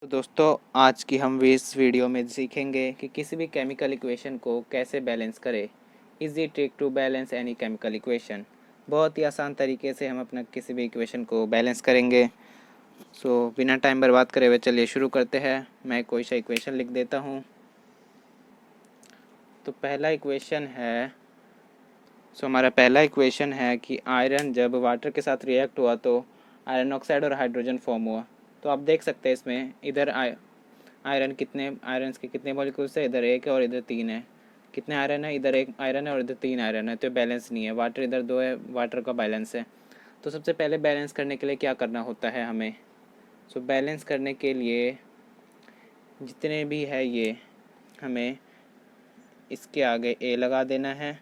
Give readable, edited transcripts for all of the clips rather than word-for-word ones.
तो दोस्तों, आज की हम इस वीडियो में सीखेंगे कि किसी भी केमिकल इक्वेशन को कैसे बैलेंस करें। Easy trick to balance any chemical equation. बहुत ही आसान तरीके से हम अपना किसी भी इक्वेशन को बैलेंस करेंगे। बिना टाइम बर्बाद करे हुए चलिए शुरू करते हैं। मैं कोई सा इक्वेशन लिख देता हूँ। तो पहला इक्वेशन है हमारा पहला इक्वेशन है कि आयरन जब वाटर के साथ रिएक्ट हुआ तो आयरन ऑक्साइड और हाइड्रोजन फॉर्म हुआ। तो आप देख सकते हैं इसमें इधर आयरन के कितने मॉलिक्यूल्स है, इधर एक है और इधर तीन है। कितने आयरन है, इधर एक आयरन है और इधर तीन आयरन है, तो बैलेंस नहीं है। वाटर इधर दो है, वाटर का बैलेंस है। तो सबसे पहले बैलेंस करने के लिए क्या करना होता है हमें। बैलेंस करने के लिए जितने भी है ये हमें इसके आगे ए लगा देना है,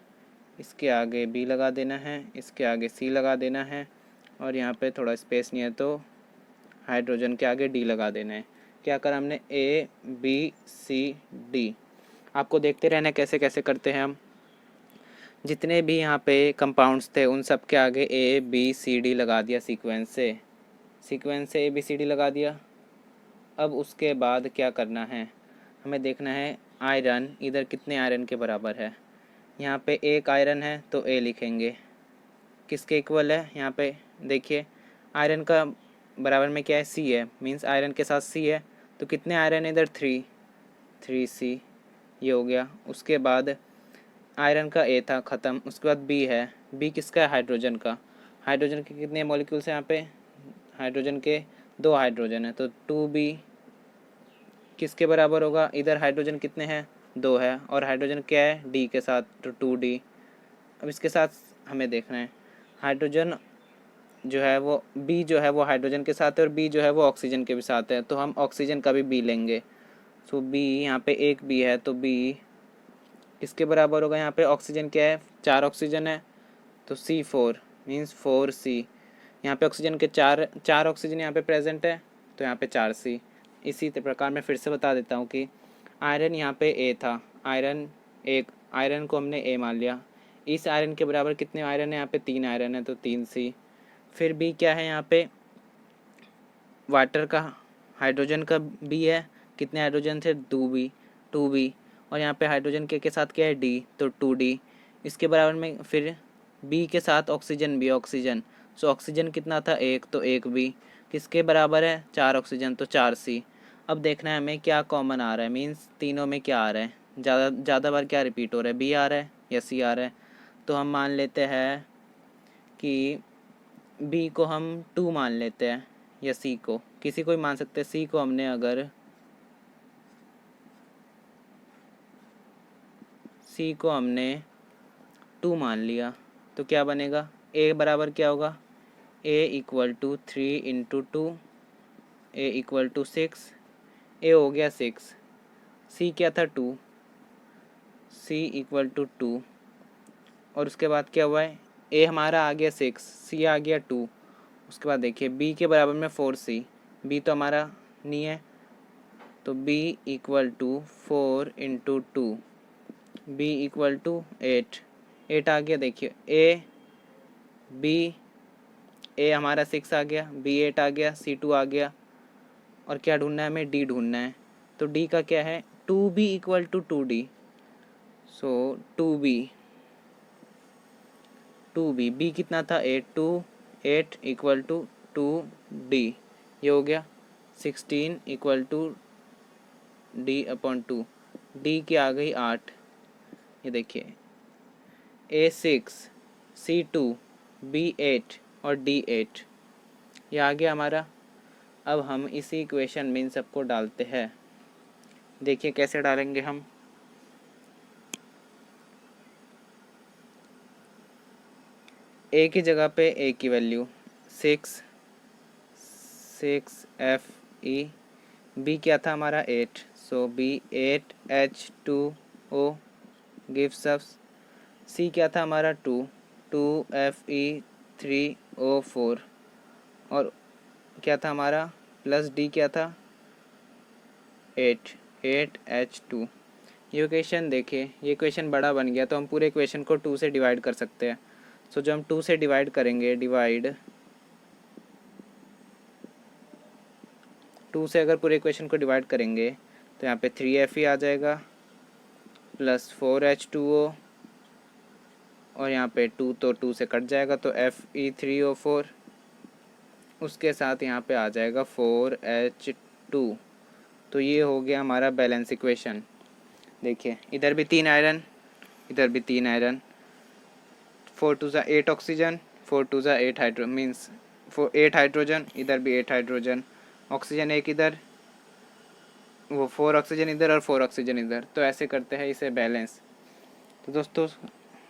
इसके आगे बी लगा देना है, इसके आगे सी लगा देना है और यहाँ पे थोड़ा स्पेस नहीं है तो हाइड्रोजन के आगे डी लगा देना है। क्या करा हमने, ए बी सी डी। आपको देखते रहना कैसे कैसे करते हैं हम। जितने भी यहाँ पे कंपाउंड्स थे उन सब के आगे ए बी सी डी लगा दिया सीक्वेंस से ए बी सी डी लगा दिया। अब उसके बाद क्या करना है, हमें देखना है आयरन इधर कितने आयरन के बराबर है। यहाँ पे एक आयरन है तो ए लिखेंगे। किसके इक्वल है, यहाँ पे देखिए आयरन का बराबर में क्या है, सी है, मींस आयरन के साथ सी है। तो कितने आयरन है इधर, थ्री सी, ये हो गया। उसके बाद आयरन का ए था ख़त्म। उसके बाद बी है, बी किसका है, हाइड्रोजन का। हाइड्रोजन के कितने मॉलिक्यूल्स हैं यहाँ पे, हाइड्रोजन के दो हाइड्रोजन है तो 2b किसके बराबर होगा, इधर हाइड्रोजन कितने हैं, दो है और हाइड्रोजन क्या है, डी के साथ, तो 2d। अब इसके साथ हमें देखना है हाइड्रोजन जो है वो बी जो है वो हाइड्रोजन के साथ है और बी जो है वो ऑक्सीजन के भी साथ है, तो हम ऑक्सीजन का भी बी लेंगे। बी यहाँ पे एक बी है तो बी किसके बराबर होगा, यहाँ पे ऑक्सीजन क्या है, 4 ऑक्सीजन है तो C4 मीन्स 4C। यहाँ पे ऑक्सीजन के चार ऑक्सीजन यहाँ पे प्रेजेंट है तो यहाँ पे 4C। इसी प्रकार मैं फिर से बता देता हूँ कि आयरन यहाँ पे ए था, आयरन को हमने ए मान लिया। इस आयरन के बराबर कितने आयरन है, यहाँ पे 3 आयरन है तो 3C। फिर बी क्या है, यहाँ पे वाटर का हाइड्रोजन का बी है, कितने हाइड्रोजन थे, 2b और यहाँ पे हाइड्रोजन के साथ क्या है, डी, तो 2d। इसके बराबर में फिर बी के साथ ऑक्सीजन भी, ऑक्सीजन, ऑक्सीजन कितना था, एक, तो एक बी किसके बराबर है, 4 ऑक्सीजन, तो 4C। अब देखना है हमें क्या कॉमन आ रहा है, मीन्स तीनों में क्या आ रहा है, ज़्यादा बार क्या रिपीट हो रहा है, बी आ रहा है या सी आ रहा है। तो हम मान लेते हैं कि बी को हम 2 मान लेते हैं या सी को, किसी को भी मान सकते हैं। सी को हमने अगर सी को हमने 2 मान लिया तो क्या बनेगा, ए बराबर क्या होगा, A equal to 3 × 2, A equal to 6, A हो गया 6। सी क्या था, 2, सी इक्वल टू 2 और उसके बाद क्या हुआ है, ए हमारा आ गया 6, सी आ गया 2। उसके बाद देखिए बी के बराबर में 4C, बी तो हमारा नहीं है तो b equal to 4 × 2, b equal to 8 आ गया। देखिए ए हमारा 6 आ गया, b 8 आ गया, c 2 आ गया और क्या ढूंढना है हमें, d ढूंढना है। तो d का क्या है, 2b equal to 2d। 2b b कितना था, 8 इक्वल टू 2d, ये हो गया 16 इक्वल टू d/2। d की आ गई 8, ये देखिए A6, C2, B8 और D8, ये आ गया हमारा। अब हम इसी इक्वेशन में इन सबको डालते हैं। देखिए कैसे डालेंगे हम, ए की जगह पे ए की वैल्यू 6 Fe, बी क्या था हमारा 8, B8H2O गिव्स अस। सी क्या था हमारा 2Fe3O4 और क्या था हमारा प्लस डी क्या था 8H2। ये इक्वेशन देखिए, ये इक्वेशन बड़ा बन गया तो हम पूरे इक्वेशन को 2 से डिवाइड कर सकते हैं। जो हम 2 से डिवाइड करेंगे, डिवाइड 2 से अगर पूरे इक्वेशन को डिवाइड करेंगे तो यहाँ पे 3Fe आ जाएगा प्लस 4H2O, और यहाँ पे 2 तो 2 से कट जाएगा तो Fe3O4, उसके साथ यहाँ पे आ जाएगा 4H2। तो ये हो गया हमारा बैलेंस इक्वेशन। देखिए इधर भी 3 आयरन, इधर भी 3 आयरन, 4 2 ज़ा 8 ऑक्सीजन, 4 2 ज़ा 8 हाइड्रो मीन्स 8 हाइड्रोजन, इधर भी 8 हाइड्रोजन, ऑक्सीजन एक इधर, वो 4 ऑक्सीजन इधर और 4 ऑक्सीजन इधर। तो ऐसे करते हैं इसे बैलेंस। तो दोस्तों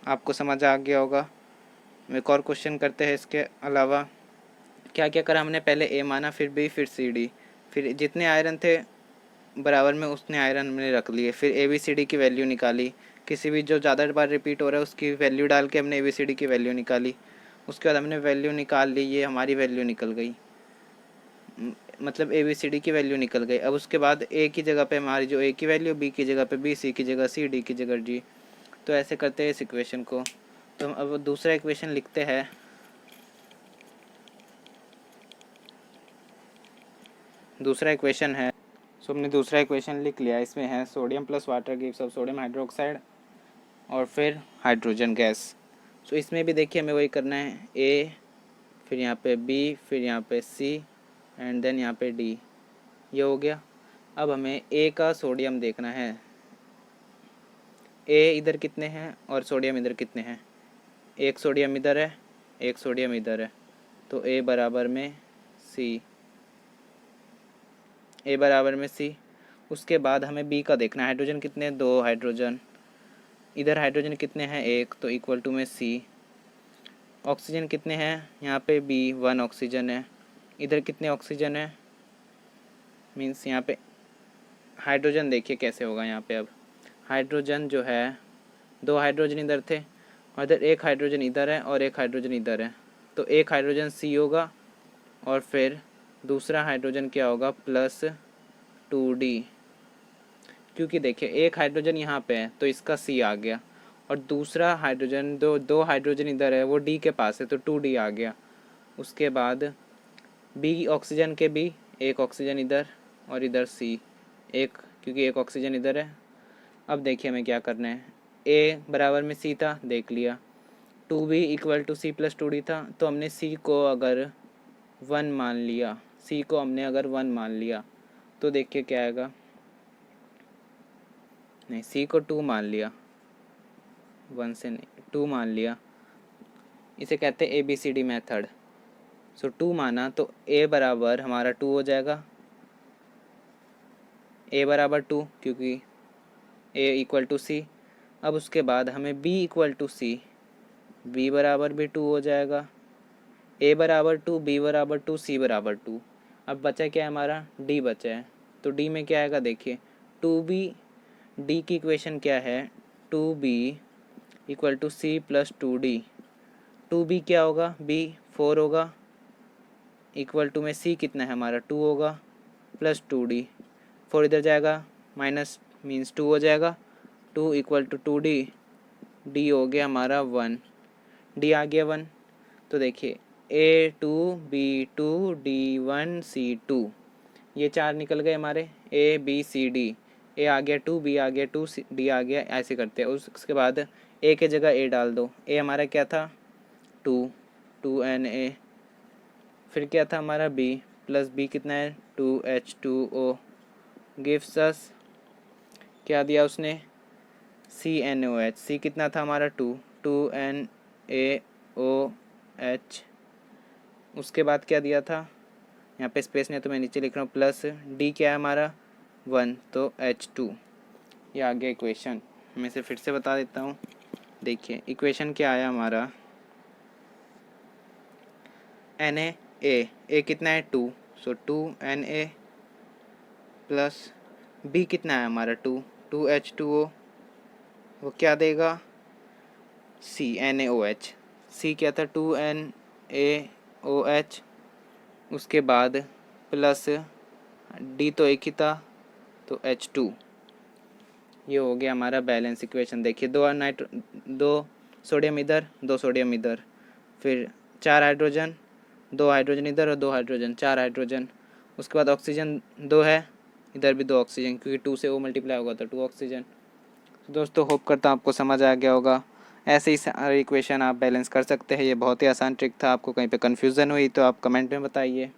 आपको समझ आ गया होगा। एक और क्वेश्चन करते हैं इसके अलावा। क्या क्या करा हमने, पहले ए माना, फिर बी, फिर सी डी, फिर जितने आयरन थे बराबर में उतने आयरन हमने रख लिए, फिर ए बी सी डी की वैल्यू निकाली, किसी भी जो ज़्यादा बार रिपीट हो रहा है उसकी वैल्यू डाल के हमने ए बी सी डी की वैल्यू निकाली। उसके बाद हमने वैल्यू निकाल ली, ये हमारी वैल्यू निकल गई, मतलब ए बी सी डी की वैल्यू निकल गई। अब उसके बाद ए की जगह पे हमारी जो ए की वैल्यू, बी की जगह पे बी, सी की जगह सी, डी की जगह डी। तो ऐसे करते हैं इस इक्वेशन को। तो हम अब दूसरा इक्वेशन लिखते हैं। दूसरा इक्वेशन है, सो हमने दूसरा इक्वेशन लिख लिया। इसमें है sodium plus water gives off sodium hydroxide और फिर हाइड्रोजन गैस। सो इसमें भी देखिए हमें वही करना है, ए, फिर यहाँ पे बी, फिर यहाँ पे सी एंड देन यहाँ पे डी। ये हो गया। अब हमें ए का सोडियम देखना है। ए इधर कितने हैं और सोडियम इधर कितने हैं, एक सोडियम इधर है, एक सोडियम इधर है, तो ए बराबर में सी, ए बराबर में सी। उसके बाद हमें बी का देखना है, हाइड्रोजन कितने हैं, 2 हाइड्रोजन, इधर हाइड्रोजन कितने हैं, 1, तो इक्वल टू में सी। ऑक्सीजन कितने हैं, यहाँ पे बी, 1 ऑक्सीजन है, इधर कितने ऑक्सीजन है, मीन्स यहाँ पे हाइड्रोजन देखिए कैसे होगा। यहाँ पे अब हाइड्रोजन जो है, 2 हाइड्रोजन इधर थे और इधर 1 हाइड्रोजन इधर है और 1 हाइड्रोजन इधर है, तो 1 हाइड्रोजन सी होगा और फिर दूसरा हाइड्रोजन क्या होगा, प्लस 2D, क्योंकि देखिए 1 हाइड्रोजन यहाँ पे है तो इसका सी आ गया, और दूसरा हाइड्रोजन, दो हाइड्रोजन इधर है वो डी के पास है तो 2D आ गया। उसके बाद बी ऑक्सीजन के बी, 1 ऑक्सीजन इधर और इधर सी, एक, क्योंकि 1 ऑक्सीजन इधर है। अब देखिए हमें क्या करना है, ए बराबर में सी था, देख लिया, 2B equal to C plus 2D था, तो हमने सी को अगर 1 मान लिया, सी को हमने अगर 1 मान लिया तो देखिए क्या आएगा, नहीं सी को 2 मान लिया, 1 से नहीं 2 मान लिया, इसे कहते हैं ABCD मेथड। सो 2 माना तो ए बराबर हमारा 2 हो जाएगा, ए बराबर 2 क्योंकि ए इक्वल टू सी। अब उसके बाद हमें B equal to C, B बराबर भी 2 हो जाएगा, ए बराबर 2, बी बराबर 2, सी बराबर 2। अब बचा क्या है हमारा, डी बचा है, तो डी में क्या आएगा देखिए, 2B, डी की इक्वेशन क्या है, 2B equal to C plus 2D। 2B क्या होगा, B 4 होगा, इक्वल टू में सी कितना है हमारा 2 होगा, प्लस 2D, 4 इधर जाएगा माइनस मीन्स 2 हो जाएगा, 2 इक्वल टू 2D, डी हो गया हमारा 1, डी आ गया 1। तो देखिए A2 B2 D1 C2, ये 4 निकल गए हमारे, ABCD, ए आ गया 2, बी आ गया 2, डी आ गया, ऐसे करते हैं। उसके बाद ए के जगह ए डाल दो, ए हमारा क्या था 2, 2Na, फिर क्या था हमारा बी, प्लस बी कितना है 2H2O, गिव्स अस, क्या दिया उसने CNOH, सी कितना था हमारा 2, 2NaOH। उसके बाद क्या दिया था, यहाँ पे स्पेस नहीं तो मैं नीचे लिख रहा हूँ, प्लस डी क्या है हमारा 1, तो H2। ये आ गया इक्वेशन। मैं इसे फिर से बता देता हूँ, देखिए इक्वेशन क्या आया हमारा, Na, ए कितना है 2, सो 2Na प्लस बी कितना है हमारा 2, 2H2O, वो क्या देगा CNaOH, सी क्या था 2NaOH। उसके बाद प्लस डी तो एक ही था तो H2। ये हो गया हमारा बैलेंस इक्वेशन। देखिए दो सोडियम इधर, 2 सोडियम इधर, फिर 4 हाइड्रोजन, 2 हाइड्रोजन इधर और 2 हाइड्रोजन, 4 हाइड्रोजन। उसके बाद ऑक्सीजन 2 है, इधर भी 2 ऑक्सीजन, क्योंकि 2 से O मल्टीप्लाई होगा तो 2 ऑक्सीजन। तो दोस्तों होप करता हूँ आपको समझ आ गया होगा। ऐसे ही सारे इक्वेशन आप बैलेंस कर सकते हैं। ये बहुत ही आसान ट्रिक था। आपको कहीं पे कन्फ्यूज़न हुई तो आप कमेंट में बताइए।